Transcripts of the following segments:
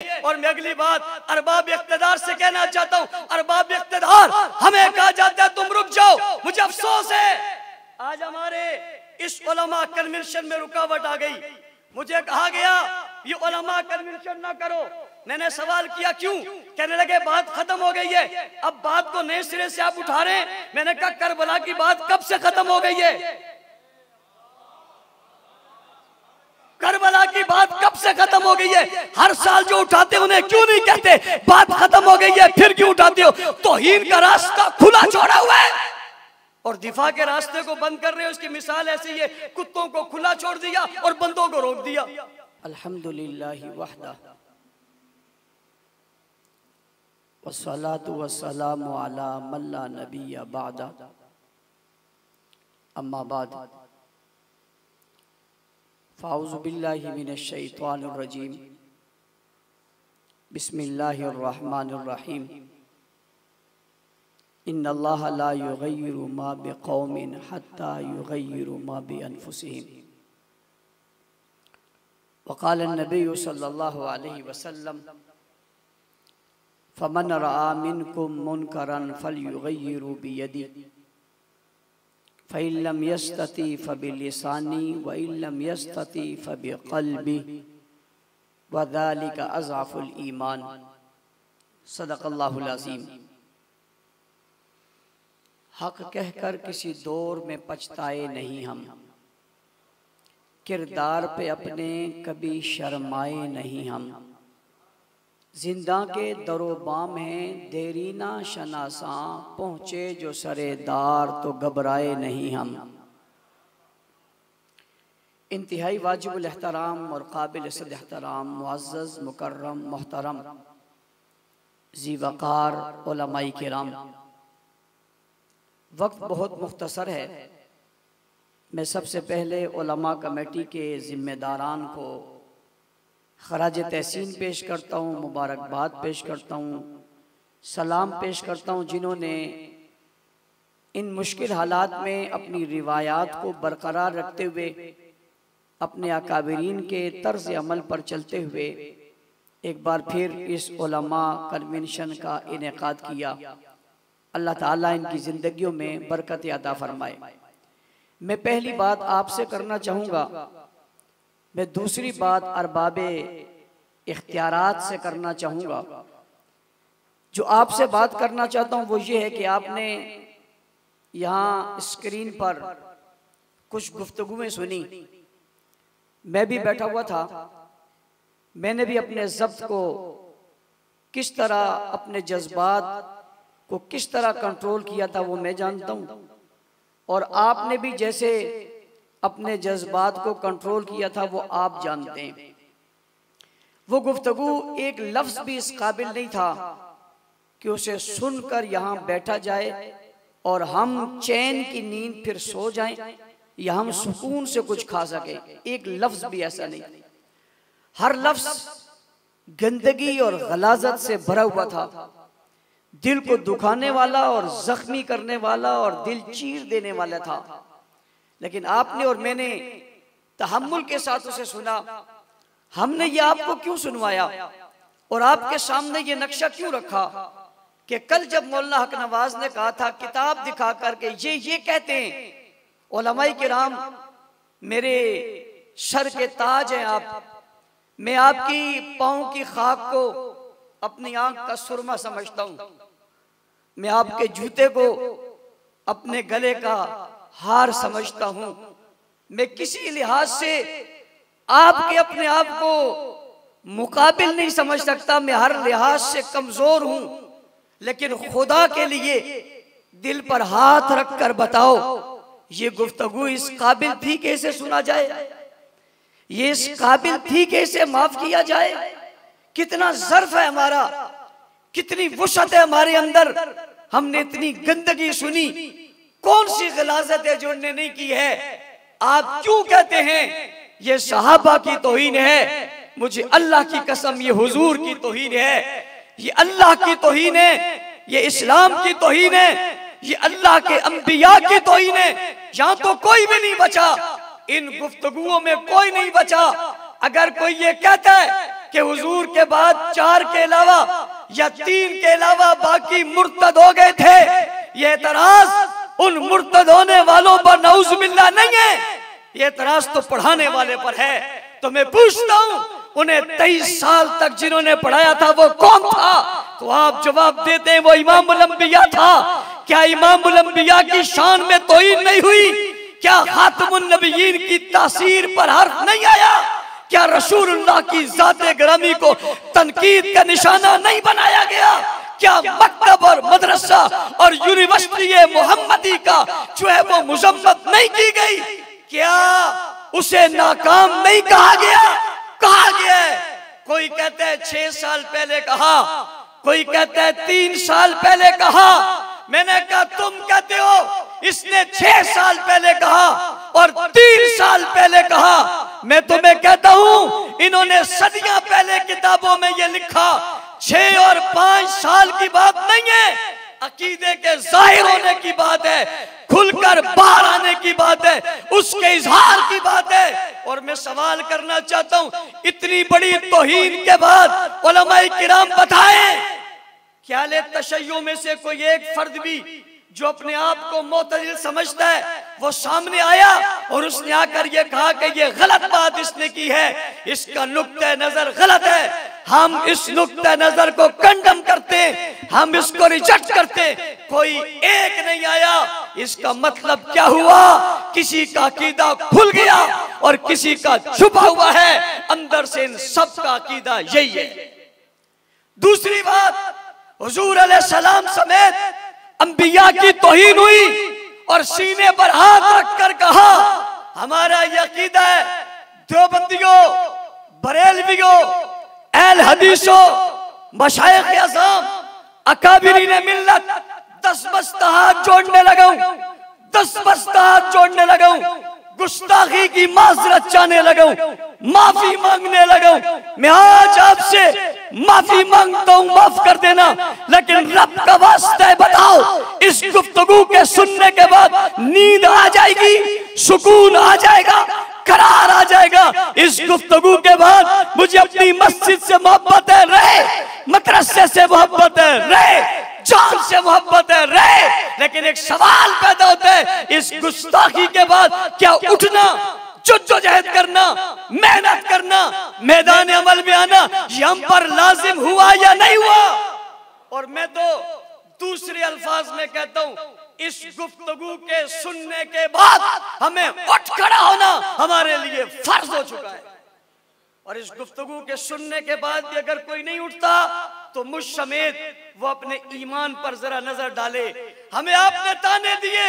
और मैं अगली बात अरबाब इख्तिदार से कहना चाहता हूँ, अरबाब इख्तिदार हमें कहा जाता है तुम रुक जाओ। मुझे अफसोस है आज हमारे इस उलमा कन्वेंशन में रुकावट आ गई। मुझे कहा गया ये उलमा कन्वेंशन ना करो। मैंने सवाल किया क्यों? कहने लगे बात खत्म हो गई है, अब बात को नए सिरे से आप उठा रहे हैं। मैंने कहा करबला की बात कब से खत्म हो गई है? करबला की बात कब से खत्म हो गई है? हर साल जो उठाते उन्हें क्यों नहीं कहते बात खत्म हो गई है, फिर क्यों उठाते हो? तौहीन का रास्ता खुला छोड़ा हुआ है और दिफा के रास्ते को बंद कर रहे हो। उसकी मिसाल ऐसी है, कुत्तों को खुला छोड़ दिया और बंदों को रोक दिया। अल्हम्दुलिल्लाहि वहदा वस्सलातु वस्सलामु अला मन ला नबिय्य बअदा अम्मा बाद फ़ाऊज़ु बिल्लाहि मिनश शैतानिर रजीम बिस्मिल्लाहिर रहमानिर रहीम इन्नल्लाहा ला युग़य्यिरु मा बिक़ौमिन हत्ता युग़य्यिरु मा बिअन्फुसिहिम वक़ाल अन्नबिय्यु सल्लल्लाहु अलैहि वसल्लम फ़मन रआ मिनकुम मुनकरन फ़लयुग़य्यिरु बियदिही फ़इन लम यस्तति फ़बिलिसानी व इन लम यस्तति फ़बिक़ल्बिही व ज़ालिका अज़अफ़ुल ईमान। सदक़ल्लाहुल अज़ीम। हक कहकर किसी दौर में पछताए नहीं हम, किरदार पे अपने कभी शर्माए नहीं हम। जिंदा के दरो बाम हैं देरीना शनासां, पहुँचे जो सरेदार तो घबराए नहीं हम। इंतहाई वाजिबुल एहतराम और काबिल एहतराम मुअज़्ज़ज़ मुकर्रम मोहतरम ज़ी वक़ार उलमाए किराम, वक्त बहुत मुख्तसर है। मैं सबसे पहले उलमा कमेटी के ज़िम्मेदारान को खराज तहसीन पेश करता हूँ, मुबारकबाद पेश करता हूँ, सलाम पेश करता हूँ, जिन्होंने इन मुश्किल हालात में अपनी रिवायात को बरकरार रखते हुए अपने अकाबिरीन के तर्ज अमल पर चलते हुए एक बार फिर इस उलमा कन्वेंशन का इनेकाद किया। अल्लाह ताला इनकी ज़िंदगियों में बरकत अता फरमाए। मैं पहली बात आपसे करना चाहूँगा, मैं दूसरी बात अरबाबे इख्तियारात से करना चाहूँगा। जो आपसे बात करना चाहता हूँ वो ये है कि आपने यहाँ स्क्रीन पर कुछ गुफ्तगुएं सुनी, मैं भी बैठा हुआ था। मैंने भी अपने ज़ब्त को किस तरह, अपने जज्बात को किस तरह कंट्रोल किया था वो मैं जानता हूँ, और आपने भी जैसे अपने जज्बात को कंट्रोल किया था वो आप जानते हैं। वो गुफ्तगू एक लफ्ज़ भी इस काबिल नहीं था कि उसे सुनकर यहाँ बैठा जाए और हम चैन की नींद फिर सो जाएं या हम सुकून से कुछ खा सकें। एक लफ्ज़ भी ऐसा नहीं। हर लफ्ज़ गंदगी और गलाजत से भरा हुआ था, दिल को दुखाने वाला और जख्मी करने वाला और दिल चीर देने वाला था। लेकिन आपने और मैंने तहम्मुल के साथ उसे सुना। हमने ये आपको क्यों सुनवाया और आपके सामने ये नक्शा क्यों रखा कि कल जब मौलाना हक नवाज ने कहा था किताब दिखा करके ये कहते हैं उलमाए किराम मेरे सर के ताज हैं आप, मैं आपकी पाँव की खाक को अपनी आंख का सुरमा समझता हूँ, मैं आपके जूते को अपने गले का हार समझता हूँ, मैं किसी लिहाज से आपके अपने आप को मुकाबिल नहीं समझ सकता, मैं हर लिहाज से कमजोर हूँ। लेकिन खुदा के लिए दिल पर हाथ रख कर बताओ ये गुफ्तगू इस काबिल थी कैसे सुना जाए, ये इस काबिल थी कैसे माफ किया जाए। कितना ज़र्फ है हमारा, कितनी वुसअत है हमारे अंदर, हमने इतनी गंदगी सुनी। कौन सी गलाजत है जो उन्होंने नहीं की है? आप क्यों कहते हैं ये सहाबा की तौहीन है? मुझे अल्लाह की कसम ये हुजूर की तौहीन है, ये अल्लाह की तौहीन है, ये इस्लाम की तौहीन है, ये अल्लाह के अंबिया की तौहीन है। यहाँ तो कोई भी नहीं बचा, इन गुफ्तगुओं में कोई नहीं बचा। अगर कोई ये कहता है कि हुजूर के बाद 4 के अलावा या 3 के अलावा बाकी मुर्तद हो गए थे। ये एतराज उन मुर्तद होने वालों पर नऊजुबिल्लाह नहीं है, ये एतराज तो पढ़ाने वाले पर है। तो मैं पूछता हूँ, उन्हें 23 साल तक जिन्होंने पढ़ाया था वो कौन था? तो आप जवाब देते हैं वो इमामुल अंबिया था। क्या इमामुल अंबिया की शान में तौहीन नहीं हुई? क्या खातमुन नबिय्यीन की तासीर पर हर्फ नहीं आया? क्या रसूलुल्लाह की ज़ाते ग्रामी को तनकीद का निशाना नहीं बनाया गया? क्या मकतब और मदरसा और यूनिवर्सिटी मोहम्मदी का जो है वो मुजम्मत नहीं की गई? क्या उसे नाकाम नहीं कहा गया? कहा गया है। कोई कहता है 6 साल पहले कहा, कोई कहता है 3 साल पहले कहा। मैंने कहा तुम कहते हो इसने 6 साल पहले कहा और 3 साल पहले कहा। मैं तुम्हें कहता हूं इन्होंने सदियां पहले किताबों में ये लिखा। 6 और 5 साल की बात नहीं है, अकीदे के जाहिर होने की बात है, खुलकर बाहर आने की बात है, उसके इजहार की बात है। और मैं सवाल करना चाहता हूं, इतनी बड़ी तौहीन के बाद उलमाए किराम बताएं, क्या ले तशय्युअ में से कोई एक फर्द भी जो अपने आप को मोतजिल समझता है वो सामने आया और उसने आकर ये कहा कि ये गलत बात इसने की है, इसका नुक्ता नजर गलत है, हम इस नुक्ता नजर को कंडम करते हैं, हम इसको रिजेक्ट करते हैं। कोई एक नहीं आया। इसका मतलब क्या हुआ? किसी का अकीदा खुल गया और किसी का छुपा हुआ है। अंदर से इन सब का अकीदा यही है। दूसरी बात, हुजूर अलैहिस्सलाम समेत अंबिया की तौहीन हुई और सीने पर हाथ रखकर कहा हमारा ये अकीदा है, देवबंदियों, बरेलवियों, अहल हदीसों, मशाइख आज़म, अकाबिरीन मिल्लत 10 बस्ता हाथ जोड़ने लगा, 10 बस्ता हाथ जोड़ने लगा, गुस्ताखी की माजरत चाहने लगा, माफी मांगने लगा। मैं आज आपसे माफी मांगता हूँ, माफ कर देना, लेकिन रब का वास्ता है बताओ, इस गुफ्तगू के सुनने के बाद नींद आ जाएगी, सुकून आ जाएगा, करार आ जाएगा। इस गुफ्तगू के बाद मुझे अपनी मस्जिद से मोहब्बत है रहे, मदरसे से मोहब्बत है रहे, जान से मोहब्बत है रहे, लेकिन एक सवाल पैदा होता है, इस गुस्ताखी के बाद क्या उठना, जद्दोजहद करना, मेहनत करना, मैदान अमल में आना, ये हम पर लाजिम हुआ या नहीं हुआ? और मैं तो दूसरे अल्फाज में कहता हूं, इस गुफ्तगू के सुनने के बाद हमें उठ खड़ा होना हमारे लिए फर्ज हो चुका है। और इस गुफ्तगू के सुनने के बाद भी अगर कोई नहीं उठता तो मुझ समेत वो अपने ईमान पर जरा नजर डाले। हमें आपने ताने दिए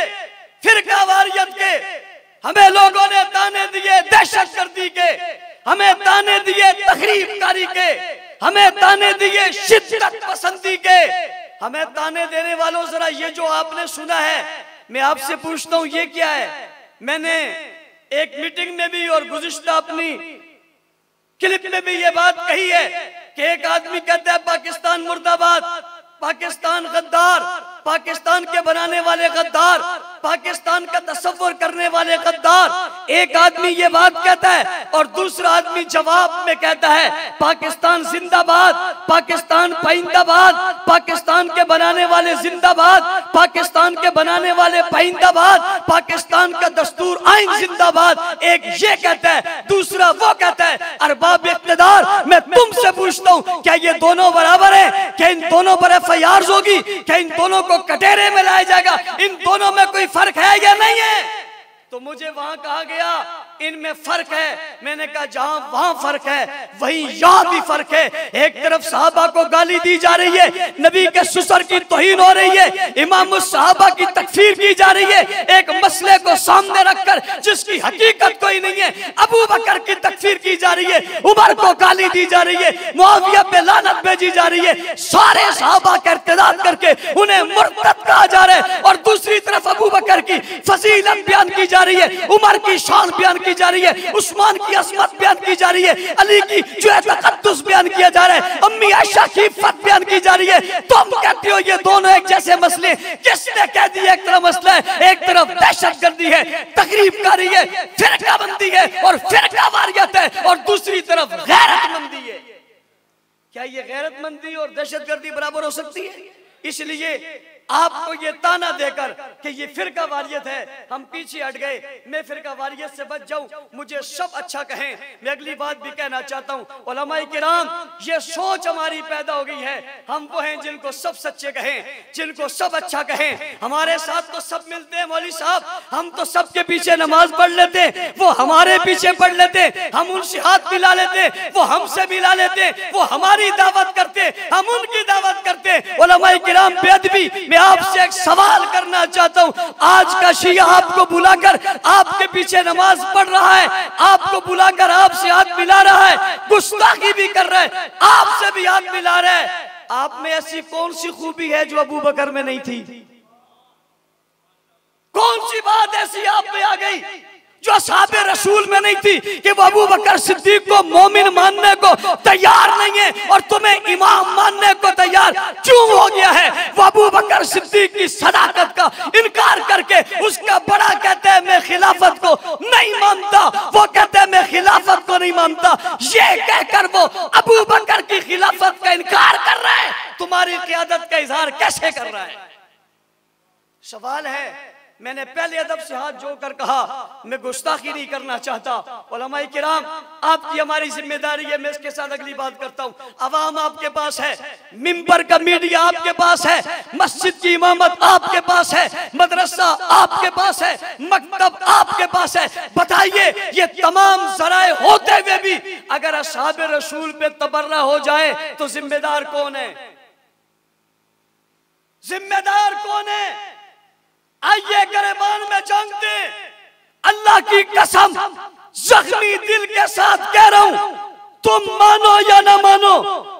फिरकावारियत के, हमें लोगों ने ताने दिए दहशतगर्दी के, हमें ताने दिए तखरीबकारी के, हमें ताने दिए शिद्दत पसंदी के। हमें ताने देने वालों जरा ये जो आपने सुना है, मैं आपसे पूछता हूं ये क्या है? मैंने एक मीटिंग में भी और गुज़िश्ता अपनी क्लिप में भी ये बात कही है कि एक आदमी कहता है पाकिस्तान मुर्दाबाद, पाकिस्तान गद्दार, पाकिस्तान के बनाने वाले गद्दार, पाकिस्तान का तसव्वुर करने वाले गद्दार। एक आदमी ये बात कहता है और दूसरा आदमी जवाब में कहता है पाकिस्तान जिंदाबाद, पाकिस्तान पाइंदाबाद, पाकिस्तान के बनाने वाले जिंदाबाद, पाकिस्तान के बनाने वाले पाइंदाबाद, पाकिस्तान का दस्तूर आइन जिंदाबाद। एक ये कहता है, दूसरा वो कहता है। अरबाब इख्तिदार, मैं तुमसे पूछता हूँ क्या ये दोनों बराबर है? क्या इन दोनों पर FIR होगी? क्या इन दोनों को कटहरे में लाया जाएगा? इन दोनों में कोई फर्क है या नहीं है? तो मुझे वहां कहा गया इनमें फर्क है। मैंने कहा जहां वहां फर्क है वहीं यहां भी फर्क है। एक तरफ सहाबा को गाली दी जा रही है, नबी के सुसर की तौहीन हो रही है, इमाम सहाबा की तकफीर की जा रही है। एक मसले को सामने रखकर जिसकी हकीकत कोई नहीं है, अबू बकर की तकफीर की जा रही है, उमर को गाली दी जा रही है, मुआविया पे लानत भेजी जा रही है, सारे सहाबा का इर्तिदाद करके उन्हें मुर्तद कहा जा रहा है। और दूसरी तरफ अबू बकर की फजीलत बयान की जा रही है, उमर की शान बयान की जा रही है, उस्मान की असमत बयान की जा रही है, अली की जो है तकद्दुस बयान किया जा रहा है, अम्मी आयशा की इफ़्फ़त बयान की जा रही है। तुम कहते हो ये दोनों एक जैसे मसले। किसने कह दिया एक तरफ मसला है, एक तरफ दहशतगर्दी है, तकरीबकारी है, फिरकाबंदी है और फिरकावारियत है, और दूसरी तरफ गैरतमंदी है। क्या ये गैरतमंदी और दहशतगर्दी बराबर हो सकती है? इसलिए आपको ये ताना देकर कि ये फिरका वारियत है, हम पीछे हट गए, मैं फिरका वारियत से बच जाऊं, मुझे सब अच्छा कहें। मैं अगली बात भी कहना चाहता हूं, उलमाए किराम, ये सोच हमारी पैदा हो गई है, हम वो हैं जिनको सब सच्चे कहें, जिनको सब अच्छा कहें। हमारे साथ तो सब मिलते हैं मौलवी साहब, हम तो सबके पीछे नमाज पढ़ लेते, वो हमारे पीछे पढ़ लेते, हम उनसे हाथ मिला लेते, वो हमसे मिला लेते, वो हमारी दावत करते, हम उनकी दावत करते। उलमाए किराम बेअदबी, मैं आपसे एक सवाल करना चाहता हूं, आज का शिया आपको बुलाकर आपके पीछे नमाज पढ़ रहा है, आपको बुलाकर आपसे हाथ मिला रहा है, गुस्ताखी भी कर रहा है, आपसे भी हाथ मिला रहा है। आप में ऐसी कौन सी खूबी है जो अबू बकर में नहीं थी? कौन सी बात ऐसी आप में आ गई जो असहाबे रसूल में नहीं थी कि वो अबू बकर सिद्दीक को मोमिन मानने को तैयार नहीं है और तुम्हें इमाम मानने को तैयार क्यों हो गया है? वो अबू बकर सिद्दीक की सदाकत का इनकार करके उसका बड़ा कहते हैं मैं खिलाफत को नहीं मानता, वो कहते हैं मैं खिलाफत को नहीं मानता, ये कहकर वो अबू बकर की खिलाफत का इनकार कर रहा है। तुम्हारी क़यादत का इजहार कैसे कर रहा है? सवाल है। मैंने पहले अदब से हाथ जोड़कर कहा, मैं गुस्ताखी नहीं करना चाहता। उलमाए किराम, आपकी हमारी जिम्मेदारी है। मैं इसके साथ अगली बात करता हूँ। अवाम आपके पास है, मिंबर का मीडिया आपके पास है, मस्जिद की इमामत आपके पास है, मदरसा आपके पास है, मकतब आपके पास है। बताइए, ये तमाम जराए होते हुए भी अगर असहाबे रसूल पे तबर्रा हो जाए तो जिम्मेदार कौन है? जिम्मेदार कौन है? आइए गिरबान में जानते, अल्लाह की कसम जख्मी दिल के साथ कह रहा हूं, तुम मानो या ना मानो,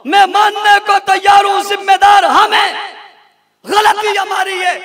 मैं मानने को तैयार हूं। जिम्मेदार हम हैं, गलती हमारी है,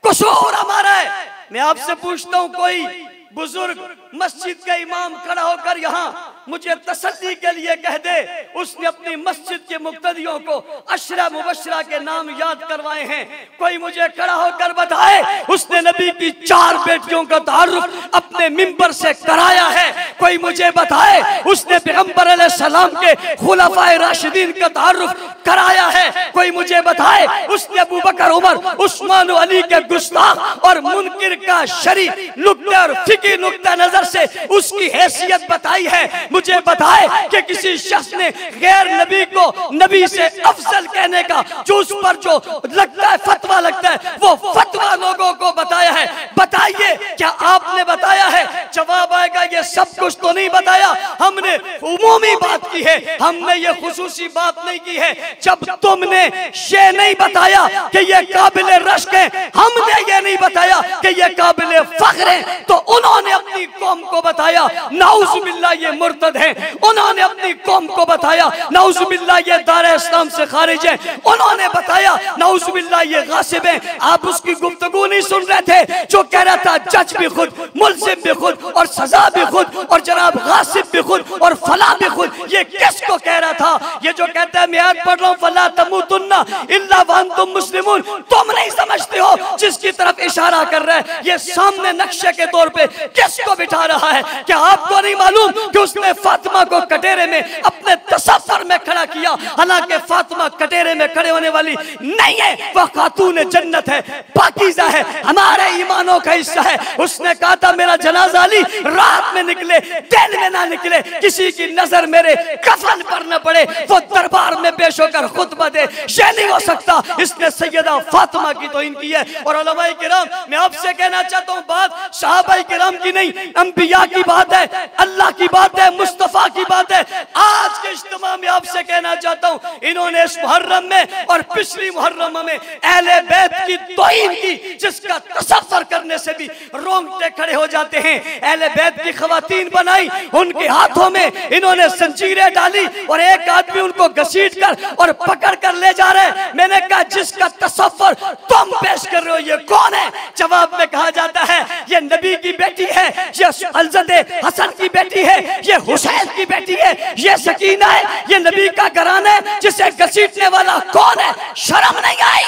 कसूर हमारा है। मैं आपसे पूछता हूं, कोई बुजुर्ग मस्जिद का इमाम खड़ा होकर यहाँ मुझे तसल्ली के लिए कह दे उसने अपनी मस्जिद के मुक्तदियों को अशरा मुबशरा के नाम याद करवाए हैं। कोई मुझे खड़ा होकर बताए उसने नबी की 4 बेटियों का तारुफ अपने मिंबर से कराया है। कोई मुझे बताए उसने पैगंबर अलैहिस्सलाम के खुलाफाए राशिदीन का तारुफ कराया है। कोई मुझे बताए उसने अबू बकर, उमर, उस्मान, अली के गुस्ताख और मुनकिर का शरी नुक्ते और फिकी नुक्ता नजर से उसकी हैसियत बताई है। मुझे बताए कि किसी शख्स ने गैर नबी को नबी से अफजल कहने का जो उस पर जो लगता है फतवा लगता है वो फतवा लोगों को बताया है। बताइए, क्या आपने बताया है? जवाब आएगा ये सब कुछ तो नहीं बताया, हमने उमूमी बात की है, हमने ये खुसूसी बात नहीं की है। जब तुमने ये नहीं बताया कि ये काबिल रश्क है, हमने ये नहीं बताया कि ये काबिल फख्र है, तो उन्होंने अपनी कौम को बताया नाउज़ुबिल्लाह ये मुर्तद है। उन्होंने अपनी कौम को बताया नाउज़ुबिल्लाह ये दारे इस्लाम से खारिज है। उन्होंने बताया नाउज़ुबिल्लाह ये गासिब है। आप उसकी गुफ्तगू नहीं सुन रहे थे जो कह रहा था जज भी खुद, मुल्ज़िम भी खुद और सजा भी खुद और जनाब गासिब भी खुद और फला भी खुद। ये किसको कह रहा था? ये जो कहता है मैं आज पढ़ रहा हूँ फला तमूतुन्ना इल्ला व अंतुम मुस्लिमून, तुम नहीं समझते हो जिसकी तरफ इशारा कर रहा है। ये सामने नक्शे के तौर पे किसको बिठा रहा है? क्या आपको नहीं मालूम कि उसने फातिमा को कटेरे में अपने तसव्वुर में खड़ा किया? हालांकि फातिमा कटेरे में खड़े होने वाली नहीं है, वह खातून जन्नत है, पाकीज़ा है, हमारे ईमानों का हिस्सा है। उसने कहा था मेरा जनाजा अली रात में निकले दिन में ना निकले, किसी की नजर मेरे कफन पर न पड़े, वो दरबार में पेश होकर खुतबा दे, ये नहीं हो सकता। इसने सैयदा फातिमा की तौहीन की है। और उलमाए किराम, मैं आपसे कहना चाहता हूँ, बात सहाबाए किराम की नहीं, अंबिया की बात है, अल्लाह की बात है, मुस्तफा की बात है। आज के इज्तिमा में आपसे कहना चाहता हूँ, इन्होंने इस मुहर्रम में और पिछली मुहर्रम में अहले बैत की तौहीन की जिसका तसव्वुर करने से भी रोंगटे खड़े हो जाते हैं। अहले बैत की खवातीन बनाई, उनके हाथों में इन्होंने जंजीरें डाली और एक आदमी उनको घसीट कर और पकड़ कर ले जा रहे। मैंने कहा जिसका तसव्वुर तुम पेश कर रहे हो ये कौन है? जवाब में कहा जाता है ये नबी की बेटी है, ये हज़रत हसन की बेटी है, ये हुसैन की बेटी है, ये सकीना है, ये नबी का घराना है। जिसे घसीटने वाला कौन है? शर्म नहीं आई?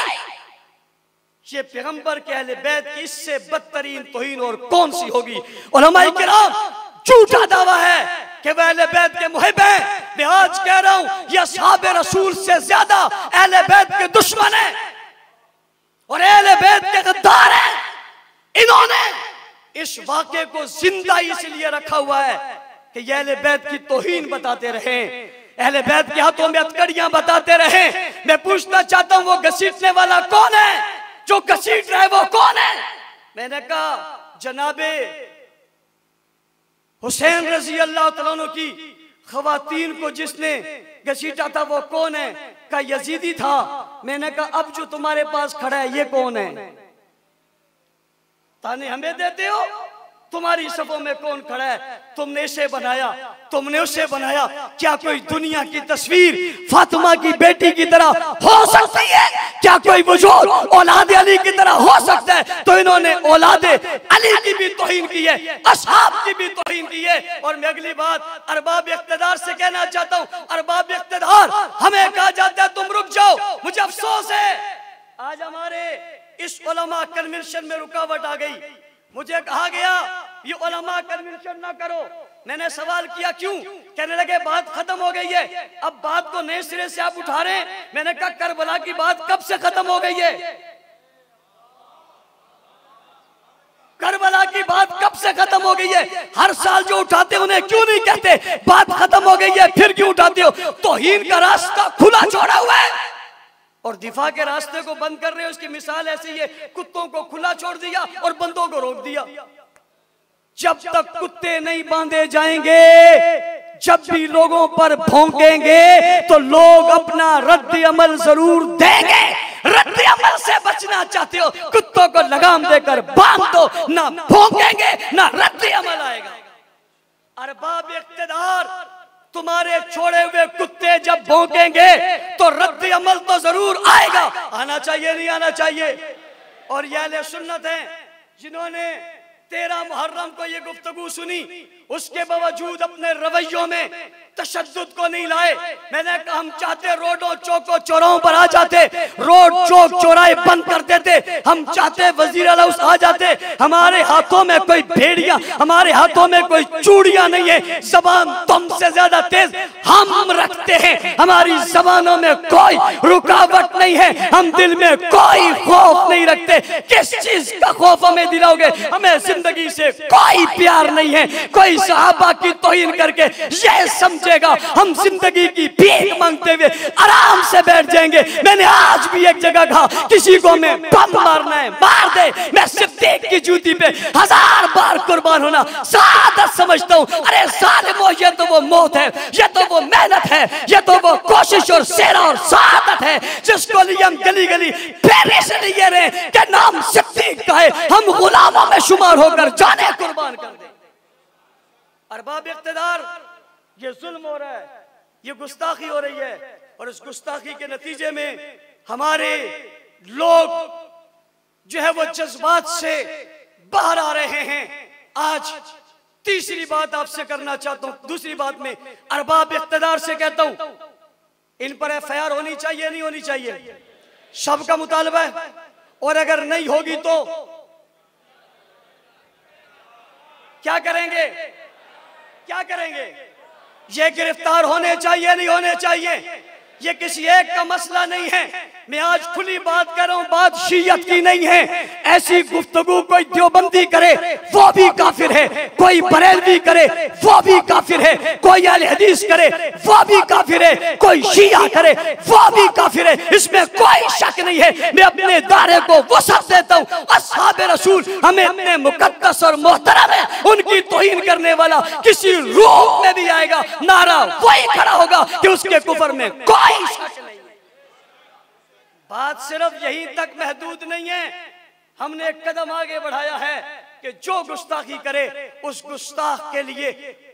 ये पैगंबर के अहले बैत की इससे बदतरीन तौहीन और कौन सी होगी? उलमाए किराम, झूठा दावा है कि वह अहले बैत के मुहिब हैं। मैं आज कह रहा हूं ये असहाब रसूल से ज्यादा अहले बैत के दुश्मन हैं और अहले बैत के गद्दार हैं। इन्होंने इस वाक़े को जिंदा इसलिए रखा हुआ है कि ये अहले बैत की तौहीन बताते रहे, अहले बैत के हाथों में हथकड़ियां बताते रहे। मैं पूछना चाहता हूं वो घसीटने वाला कौन है? जो घसीट रहा है वो कौन है? मैंने कहा जनाबे हुसैन रजी अल्लाह तआला अन्हु की खवातीन को जिसने घसीटा था वो कौन है? का यजीदी था। मैंने कहा अब जो तुम्हारे पास खड़ा है ये कौन है? ताने हमें देते हो, तुम्हारी सफों में कौन खड़ा है? तुमने इसे बनाया, तुमने उसे बनाया। क्या कोई दुनिया की तस्वीर फातिमा की बेटी की तरह हो सकती है? क्या कोई वजूद औलाद अली की तरह हो सकता है? तो इन्होंने औलाद अली की भी तौहीन की है, असहाब की भी तौहीन की है। और मैं अगली बात अरबाब इख्तिदार से कहना चाहता हूँ, अरबाब इख्तिदार हमें कहा जाता है तुम रुक जाओ। मुझे अफसोस है आज हमारे इस उलमा कन्वेंशन में रुकावट आ गई। मुझे कहा गया ये उलमा कन्वेंशन ना करो। मैंने सवाल किया क्यों? कहने लगे बात खत्म हो गई है, अब बात को नए सिरे से आप उठा रहे हैं। मैंने कहा करबला की बात कब से खत्म हो गई है? करबला की बात कब से खत्म हो गई है? हर साल जो उठाते उन्हें क्यों नहीं कहते बात खत्म हो गई है, फिर क्यों उठाते हो? तौहीन का रास्ता खुला छोड़ा हुआ है और दिफा के रास्ते को बंद कर रहे हो। उसकी मिसाल ऐसी है, कुत्तों को खुला छोड़ दिया और बंदों को रोक दिया। जब तक कुत्ते नहीं बांधे जाएंगे, जब भी लोगों पर भौंकेंगे तो लोग अपना रद्द अमल जरूर देंगे। रद्द अमल से बचना चाहते हो, कुत्तों को लगाम देकर बांध दो, ना भौंकेंगे ना रद्द अमल आएगा। अरबाब इख्तिदार तुम्हारे छोड़े हुए कुत्ते जब भौंकेंगे तो रद्द अमल तो जरूर आएगा। आना चाहिए नहीं आना चाहिए? और ये अहले सुन्नत हैं जिन्होंने 13 मुहर्रम को ये गुफ्तगू सुनी, उसके बावजूद अपने रवैयों में तशद्दुद को नहीं लाए। मैंने कहा हम चाहते रोडों चौकों चौराहों पर आ जाते, रोड चौक चौराहे बंद कर देते। हम चाहते वजीर आला आ जाते। हमारे हाथों में कोई भेड़िया, हमारे हाथों में कोई चूड़ियां नहीं है। जबान तुमसे ज्यादा तेज हम रखते हैं, हमारी जबानों में कोई रुकावट नहीं है, हम दिल में कोई खौफ नहीं रखते। किस चीज का खौफ हमें दिलाओगे? हमें जिंदगी से कोई प्यार नहीं है। कोई सहाबा की तौहीन करके ये समझेगा हम जिंदगी की भीख मांगते हुए आराम से बैठ जाएंगे। मैंने आज भी एक जगह कहा किसी को मैं बम मारना है मार दे, मैं सिद्दीक की जूती पे 1000 बार कुर्बान होना सादत समझता हूँ। अरे सालिमो, ये तो वो मौत है, ये तो वो मेहनत है, ये तो वो कोशिश और सेरा और सादत है जिसको लिए हम गली गली फेरे से लिए रहे कि नाम सिद्दीक का है, हम गुलामों में शुमार होकर जाने कुर्बान कर दे। अरबाब इख्तिदार ये जुल्म हो रहा है, ये गुस्ताखी हो रही है और इस गुस्ताखी के नतीजे में हमारे लोग जो है वो जज्बात से बाहर आ रहे हैं। आज तीसरी बात आपसे करना चाहता हूं। दूसरी बात में अरबाब इख्तिदार से कहता हूं इन पर एफआईआर होनी चाहिए नहीं होनी चाहिए? सबका मुतालबा है और अगर नहीं होगी तो क्या करेंगे? क्या करेंगे? ये गिरफ्तार होने चाहिए नहीं होने चाहिए? ये किसी एक का मसला नहीं है। मैं आज खुली बात कर रहा हूं, बात शियत की नहीं है। ऐसी गुफ्तगू कोई देवबंदी करे वो भी काफिर है, कोई बरेलवी करे वो भी काफिर है, कोई अहले हदीस करे वो भी काफिर है, कोई शिया करे वो भी काफिर है। इसमें कोई शक नहीं है। मैं अपने दायरे को वसअत देता हूं। असहाब रसूल हमें इतने मुकद्दस और मोहतरम है, उनकी तौहीन करने वाला किसी रूप में भी आएगा, नारा वही खड़ा होगा कि उसके कुफर में कोई शक नहीं। बात सिर्फ यहीं तक महदूद नहीं है, हमने एक कदम आगे बढ़ाया है कि जो गुस्ताखी करे उस गुस्ताख के लिए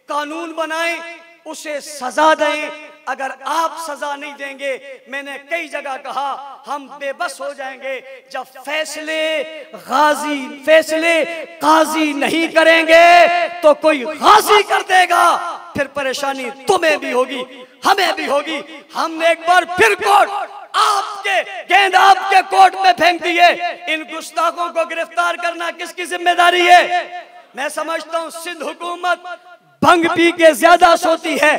कानून बनाएं, उसे सजा दें। अगर आप सजा नहीं देंगे, मैंने कई जगह कहा हम बेबस हो जाएंगे जब फैसले काजी नहीं करेंगे तो कोई गाजी कर देगा, फिर परेशानी तुम्हें भी होगी हमें भी होगी। हमने एक बार फिर कोर्ट आपके गेंद आपके कोर्ट में फेंक दिए। इन गुस्ताखों को गिरफ्तार करना किसकी जिम्मेदारी है? मैं समझता हूं सिंध हुकूमत भंग पी के ज्यादा सोती है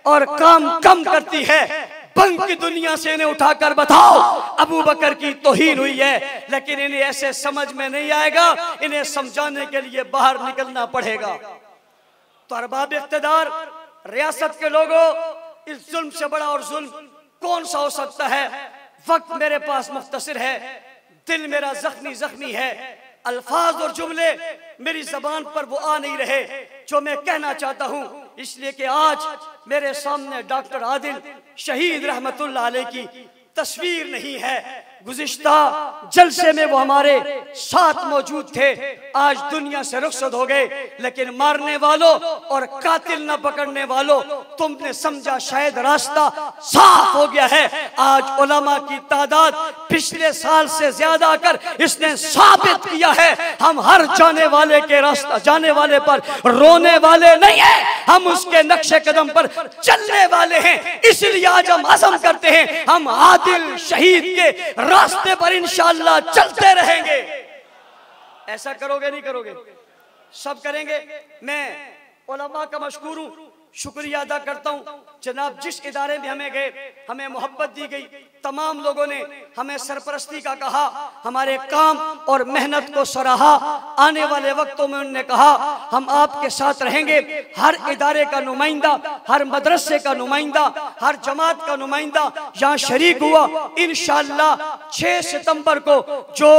और काम कम करती है। भंग की दुनिया से इन्हें उठाकर बताओ अबू बकर की तौहीन हुई है, लेकिन इन्हें ऐसे समझ में नहीं आएगा। इन्हें समझाने के लिए बाहर निकलना पड़ेगा। तो अरबाब इख्तिदार, रियासत के लोगों, इस जुल्म से बड़ा और जुल्म कौन सा हो सकता है? वक्त मेरे पास मुख्तसर है, दिल मेरा जख्मी जख्मी है, अल्फाज और जुमले मेरी जबान पर वो आ नहीं रहे जो मैं कहना चाहता हूँ। इसलिए कि आज मेरे सामने डॉक्टर आदिल शहीद रहमतुल्लाह अलैह की तस्वीर नहीं है। गुज़िश्ता जलसे में वो हमारे साथ मौजूद थे, आज दुनिया से रुखसत हो गए। लेकिन मारने वालों और कातिल न पकड़ने वालों, तुमने समझा शायद रास्ता साफ हो गया है। आज उलमा की तादाद पिछले साल से ज्यादा कर इसने साबित किया है हम हर जाने वाले के रास्ता जाने वाले पर रोने वाले नहीं है, हम उसके नक्शे कदम पर चलने वाले हैं। इसलिए आज हम अज़म करते हैं हम आदिल शहीद के रास्ते पर इंशाअल्लाह चलते रहेंगे। ऐसा करोगे नहीं करोगे? सब करेंगे। मैं उलमा का मशकूर हूं, शुक्रिया अदा करता हूं। जनाब जिस इदारे में हमें गए, हमें मोहब्बत दी गई, तमाम लोगों ने हमें सरपरस्ती का कहा, हमारे काम और मेहनत को सराहा। आने वाले वक्तों में उन्होंने कहा हम आपके साथ रहेंगे। हर इदारे का नुमाइंदा, हर मदरसे का नुमाइंदा, हर जमात का नुमाइंदा यहाँ शरीक हुआ। इंशाअल्लाह 6 सितंबर को जो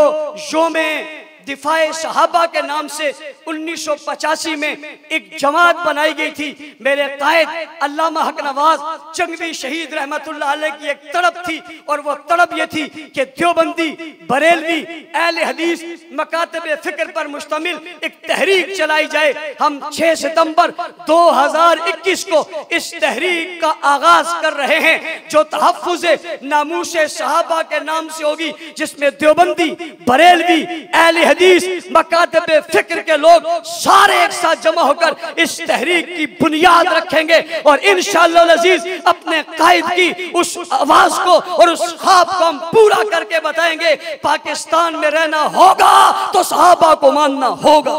योमे दिफाए सहाबा के नाम से 1985 में एक जमात बनाई गई थी, मेरे कायद अल्लामा हक नवाज जंगवी शहीद रहमतुल्लाह अलैह की एक तड़प थी, और वो तड़प ये थी कि देवबंदी, बरेलवी, अहले हदीस, मकातबे फिक्र पर मुश्तमिल एक तहरीक चलाई जाए। हम 6 सितंबर 2021 को इस तहरीक का आगाज कर रहे हैं जो तहफ्फुज़े नामूसे सहाबा के नाम से होगी, जिसमें देवबंदी, बरेलवी, अहले हदीस, मकातबे फिक्र के लोग सारे एक साथ जमा होकर इस तहरीक की बुनियाद रखेंगे और इंशाअल्लाह अज़ीज अपने कायद की उस आवाज को और उस ख्वाब को हम पूरा करके बताएंगे। पाकिस्तान में रहना होगा तो सहाबा को मानना होगा।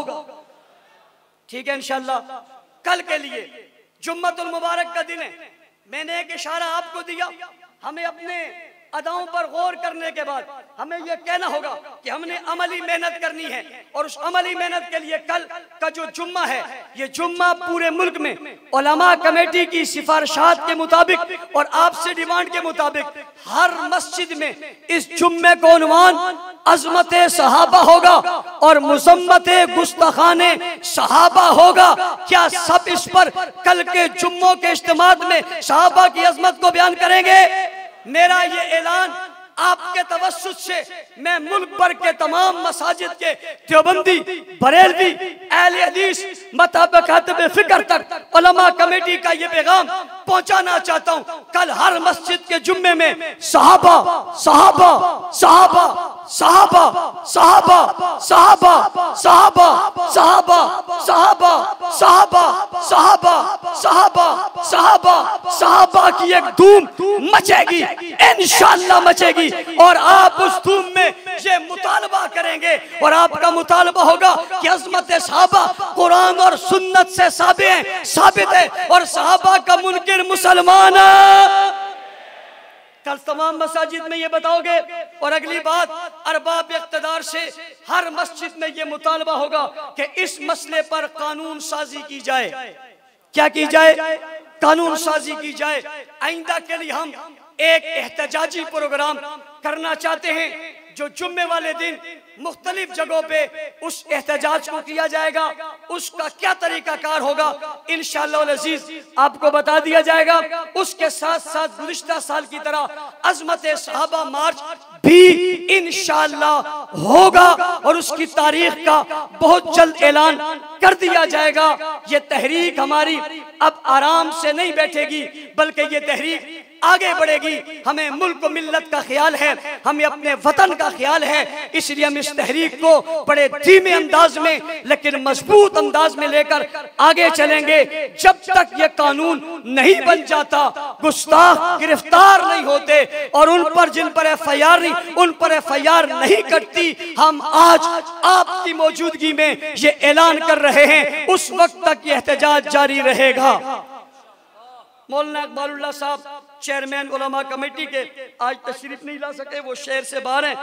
ठीक है इंशाअल्लाह। कल के लिए जुम्मतुल मुबारक का दिन है। मैंने एक इशारा आपको दिया, हमें अपने अदाओं पर गौर करने के बाद हमें यह कहना होगा कि हमने अमली मेहनत करनी है, और उस अमली मेहनत के लिए कल का जो जुम्मा है, ये जुम्मा पूरे मुल्क में उलमा कमेटी की सिफारिशात के मुताबिक और आपसे डिमांड के मुताबिक हर मस्जिद में इस जुम्मे को उन्वान अज़मत सहाबा होगा और मुज़म्मते गुस्ताखाने सहाबा होगा। क्या सब इस पर कल के जुम्मों के इज्तिमात में सहाबा की अजमत को बयान करेंगे? मेरा ये ऐलान आपके तवस्सुत से मैं मुल्क भर के तमाम मसाजिद के देवबंदी, बरेलवी, अहले हदीस, मताबकातबे फिक्र तक उलमा कमेटी का ये पैगाम पहुंचाना चाहता हूं। कल हर मस्जिद के जुम्मे में सहाबा सहाबा सहाबा सहाबा सहाबा सहाबा सहाबा सहाबा सहाबा सहाबा सहाबा सहाबा सहाबा सहाबा की एक धूम मचेगी, इंशाअल्लाह मचेगी। और आप उस धूम में ये मुतालबा करेंगे और आपका मुतालबा होगा कि अज़मत सहाबा कुरान और सुन्नत से साबित है और सहाबा का मुनकिर मुसलमान है। कल तमाम मसाजिद में ये बताओगे। और अगली बात, अरबाब इख्तिदार से हर मस्जिद में ये मुतालबा होगा कि इस मसले पर कानून साजी की जाए। क्या की जाए? कानून साजी की जाए। आइंदा के लिए हम एक एहतजाजी प्रोग्राम करना चाहते हैं जो जुम्मे वाले दिन मुख्तलिफ जगहों पे उस एहतजाज को किया जाएगा। उसका क्या तरीकाकार होगा इंशाअल्लाह अज़ीज आपको बता दिया जाएगा। उसके साथ साथ गुज़िश्ता साल की तरह अज़मत सहाबा मार्च भी इंशाअल्लाह होगा और उसकी तारीख का बहुत जल्द ऐलान कर दिया जाएगा। ये तहरीक हमारी अब आराम से नहीं बैठेगी, बल्कि ये तहरीक आगे बढ़ेगी। हमें मुल्क मिल्लत का ख्याल है, हमें अपने वतन का ख्याल है, इसलिए हम इस तहरीक को बड़े धीमे अंदाज में लेकिन मजबूत अंदाज में लेकर आगे चलेंगे। जब तक ये कानून नहीं बन जाता, गुस्ताख गिरफ्तार नहीं होते और उन पर जिन पर एफआईआर नहीं, उन पर एफआईआर नहीं कटती, हम आज आपकी मौजूदगी में ये ऐलान कर रहे हैं, उस वक्त तक ये एहतजाज जारी रहेगा। मौलाना इकबालुल्लाह साहब चेयरमैन उलमा कमेटी के आज तशरीफ नहीं ला सके, वो शहर से बाहर हैं।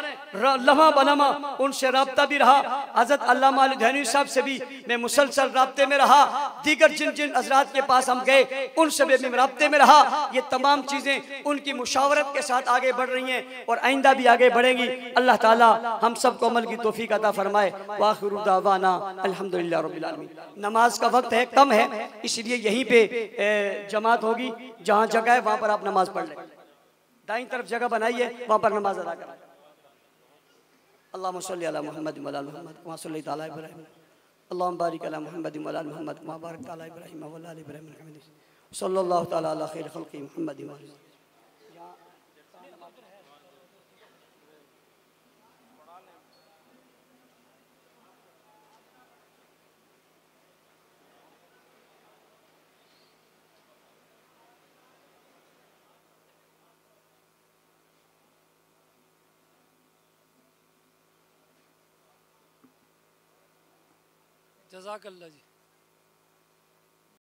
लम्हा बनमा उनसे रब्ता भी रहा, हज़रत अल्लामा अलधैनी साहब से भी मैं मुसलसल रब्ते में रहा, दीगर जिन जिन हज़रात के पास हम गए उनसे भी मैं रब्ते में रहा। ये तमाम चीज़ें उनकी मुशावरत के साथ आगे बढ़ रही हैं और आइंदा भी आगे बढ़ेंगी। अल्लाह ताला हम सबको अमल की तौफीक अता फरमाए। वाखिरु दावाना अल्हम्दुलिल्लाह रब्बिल आलमीन। नमाज का वक्त है, कम है, इसलिए यहीं पे जमात होगी। जहाँ जगह है वहाँ पर आप नमाज पढ़ लें। दाईं तरफ जगह बनाइए, वहाँ पर नमाज अदा करें। अल्लाहुम्मा सल्ली अला मुहम्मद व अला मुहम्मद कमा सल्लैता अला इब्राहीम अल्लाहुम्मा बारिक अला मुहम्मद व अला मुहम्मद कमा बारकता अला इब्राहीम व अला इब्राहीम सल्लल्लाहु तआला अला खैर खल्क़ि मुहम्मद व आलिहि। जज़ाकल्लाह जी।